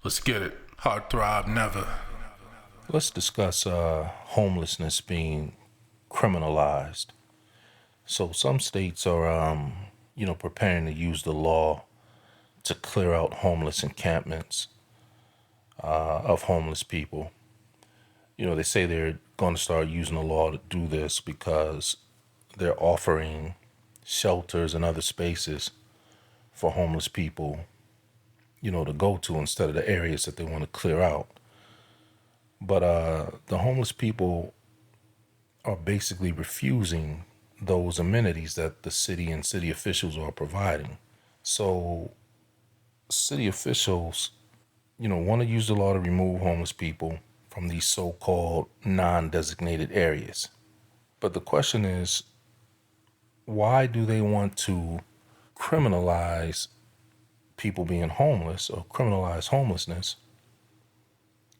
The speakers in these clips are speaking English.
Let's get it. Hard throb never. Let's discuss homelessness being criminalized. So some states are, preparing to use the law to clear out homeless encampments of homeless people. They say they're going to start using the law to do this because they're offering shelters and other spaces for homeless people, to go to instead of the areas that they want to clear out. But the homeless people are basically refusing those amenities that the city and city officials are providing. So city officials, want to use the law to remove homeless people from these so-called non-designated areas. But the question is, why do they want to criminalize people being homeless or criminalize homelessness?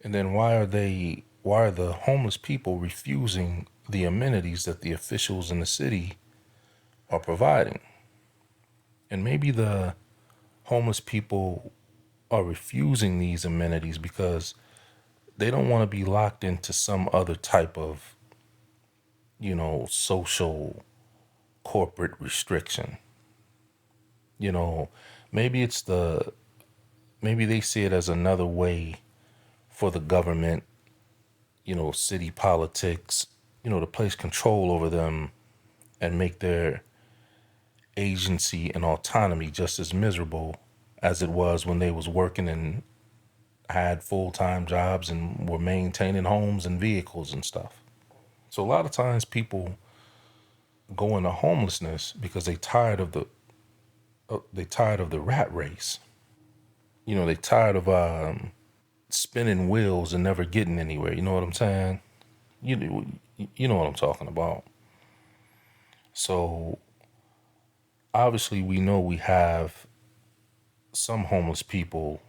And then why are the homeless people refusing the amenities that the officials in the city are providing? And maybe the homeless people are refusing these amenities because they don't want to be locked into some other type of, social corporate restriction. You know, maybe it's maybe they see it as another way for the government, city politics, to place control over them and make their agency and autonomy just as miserable as it was when they was working and had full-time jobs and were maintaining homes and vehicles and stuff. So a lot of times people go into homelessness because they tired of the rat race. They tired of spinning wheels and never getting anywhere. You know what I'm saying? You you know what I'm talking about. So obviously we know we have some homeless people,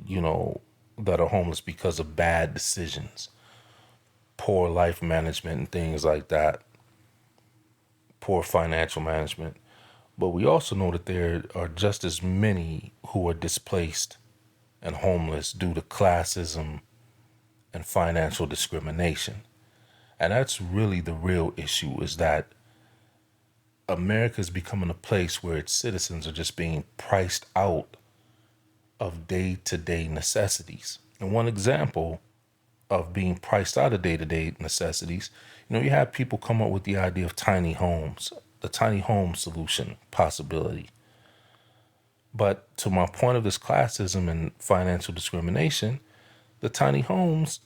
you know, that are homeless because of bad decisions, poor life management and things like that, poor financial management. But we also know that there are just as many who are displaced and homeless due to classism and financial discrimination. And that's really the real issue, is that America is becoming a place where its citizens are just being priced out of day-to-day necessities. And one example of being priced out of day-to-day necessities, you have people come up with the idea of tiny homes, the tiny home solution possibility. But to my point of this classism and financial discrimination, the tiny homes,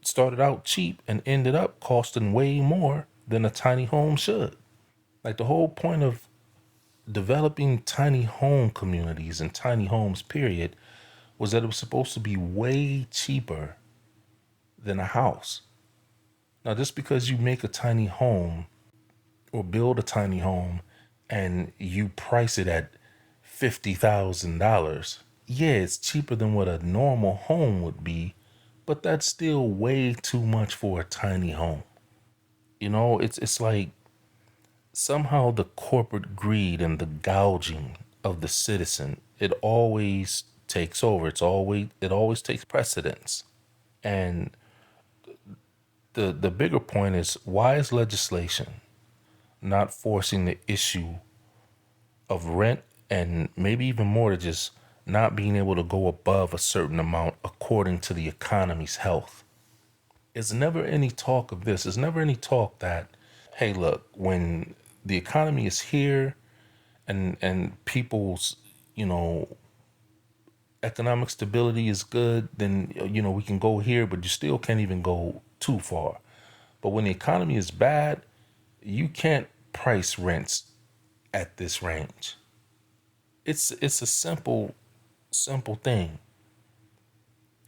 started out cheap and ended up costing way more than a tiny home should. Like, the whole point of developing tiny home communities and tiny homes, period, was that it was supposed to be way cheaper than a house. Now, just because you make a tiny home or build a tiny home and you price it at $50,000, yeah, it's cheaper than what a normal home would be, but that's still way too much for a tiny home. It's like somehow the corporate greed and the gouging of the citizen, it always takes over. It always takes precedence. And the bigger point is, why is legislation not forcing the issue of rent, and maybe even more, to just not being able to go above a certain amount according to the economy's health? There's never any talk of this. There's never any talk that, hey, look, when the economy is here and people's, you know, economic stability is good, then, we can go here, but you still can't even go too far. But when the economy is bad, you can't price rents at this range. It's a simple thing.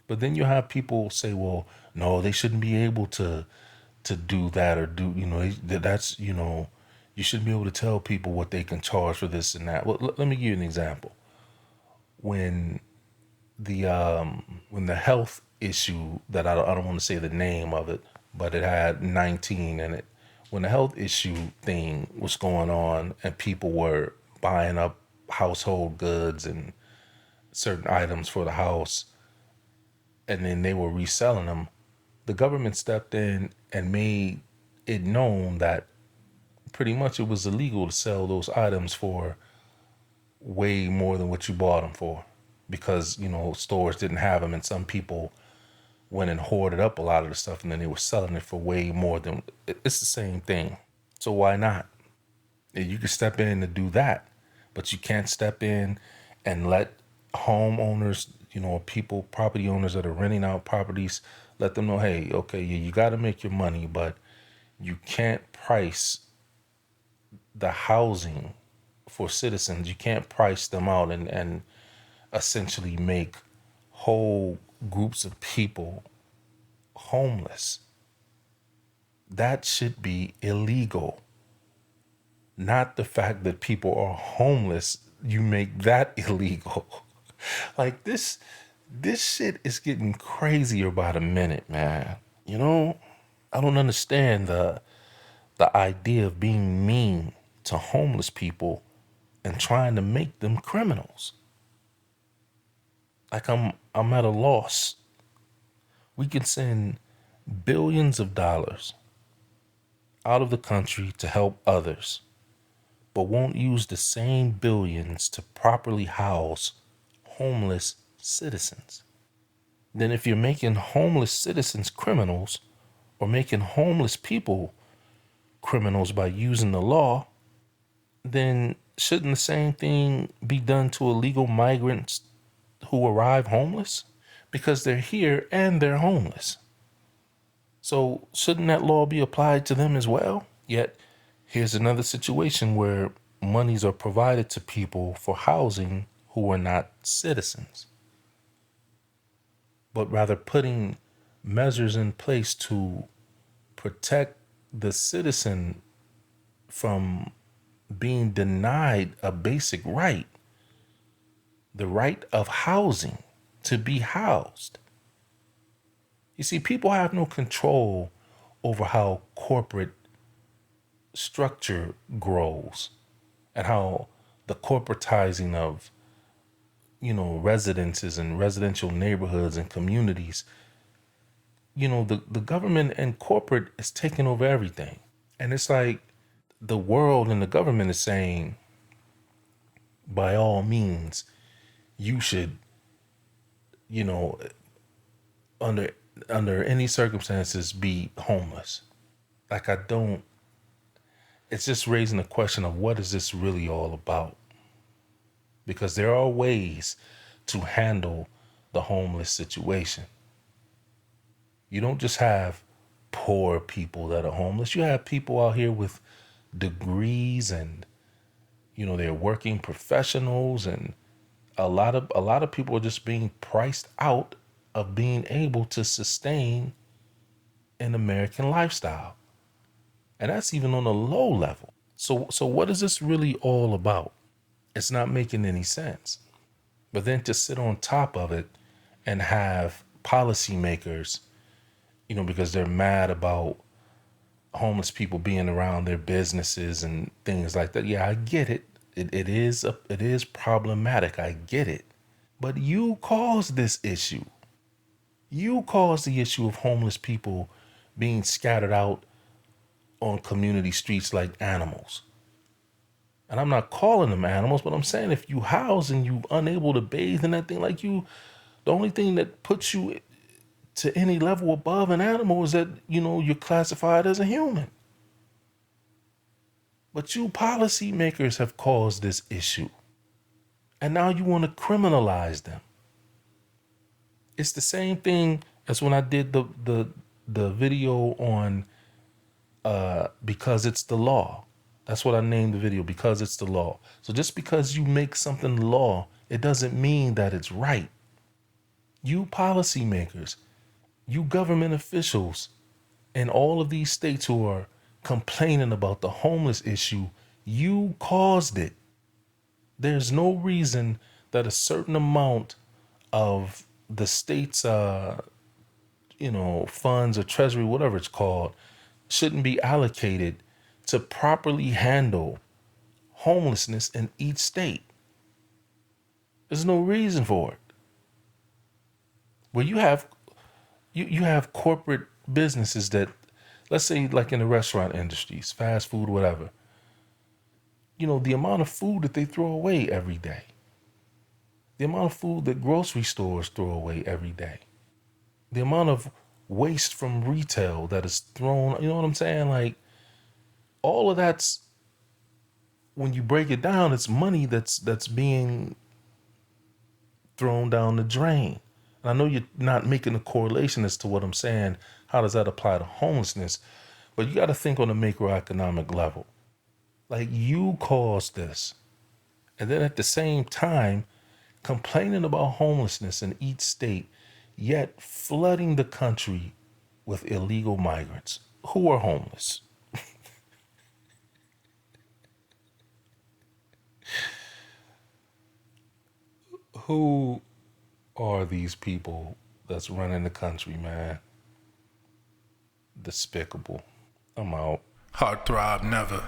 But then you have people say, well, no, they shouldn't be able to do that, or do, that's, you shouldn't be able to tell people what they can charge for this and that. Well, let me give you an example. When the health issue, that I don't want to say the name of it, but it had 19 in it. When the health issue thing was going on and people were buying up household goods and certain items for the house and then they were reselling them, the government stepped in and made it known that pretty much it was illegal to sell those items for way more than what you bought them for, because stores didn't have them and some people went and hoarded up a lot of the stuff and then they were selling it for way more than it's the same thing. So why not? You can step in to do that, but you can't step in and let homeowners, people, property owners that are renting out properties, let them know, hey, okay, you got to make your money, but you can't price the housing for citizens. You can't price them out and essentially make whole groups of people homeless. That should be illegal. Not the fact that people are homeless, you make that illegal. Like this shit is getting crazier by the minute, man. I don't understand the idea of being mean to homeless people and trying to make them criminals. Like I'm at a loss. We can send billions of dollars out of the country to help others, but won't use the same billions to properly house homeless citizens. Then if you're making homeless citizens criminals or making homeless people criminals by using the law, then shouldn't the same thing be done to illegal migrants who arrive homeless? Because they're here and they're homeless. So shouldn't that law be applied to them as well? Yet here's another situation where monies are provided to people for housing who are not citizens, but rather putting measures in place to protect the citizen from being denied a basic right, the right of housing, to be housed. You see, people have no control over how corporate structure grows and how the corporatizing of, residences and residential neighborhoods and communities, the government and corporate is taking over everything. And it's like the world and the government is saying, by all means, you should, you know, under under any circumstances be homeless. Like I don't it's just raising the question of what is this really all about? Because there are ways to handle the homeless situation. You don't just have poor people that are homeless. You have people out here with degrees and they're working professionals, and a lot of people are just being priced out of being able to sustain an American lifestyle. And that's even on a low level. So what is this really all about? It's not making any sense. But then to sit on top of it and have policymakers, because they're mad about homeless people being around their businesses and things like that. Yeah, I get it. It is problematic. I get it. But you caused this issue. You caused the issue of homeless people being scattered out on community streets like animals. And I'm not calling them animals, but I'm saying if you house and you unable to bathe in that thing, like the only thing that puts you to any level above an animal is that, you're classified as a human. But you policymakers have caused this issue. And now you want to criminalize them. It's the same thing as when I did the video on because it's the law. That's what I named the video, because it's the law. So just because you make something law, it doesn't mean that it's right. You policymakers, you government officials in all of these states who are complaining about the homeless issue, you caused it. There's no reason that a certain amount of the state's funds or treasury, whatever it's called, shouldn't be allocated to properly handle homelessness in each state. There's no reason for it. Where you have corporate businesses that, let's say like in the restaurant industries, fast food, whatever, the amount of food that they throw away every day, the amount of food that grocery stores throw away every day, the amount of waste from retail that is thrown, you know what I'm saying? Like, all of that's, when you break it down, it's money that's being thrown down the drain. And I know you're not making a correlation as to what I'm saying. How does that apply to homelessness? But you got to think on a macroeconomic level. Like, you caused this. And then at the same time, complaining about homelessness in each state, yet flooding the country with illegal migrants who are homeless. Who are these people that's running the country, man? Despicable. I'm out. Throb never.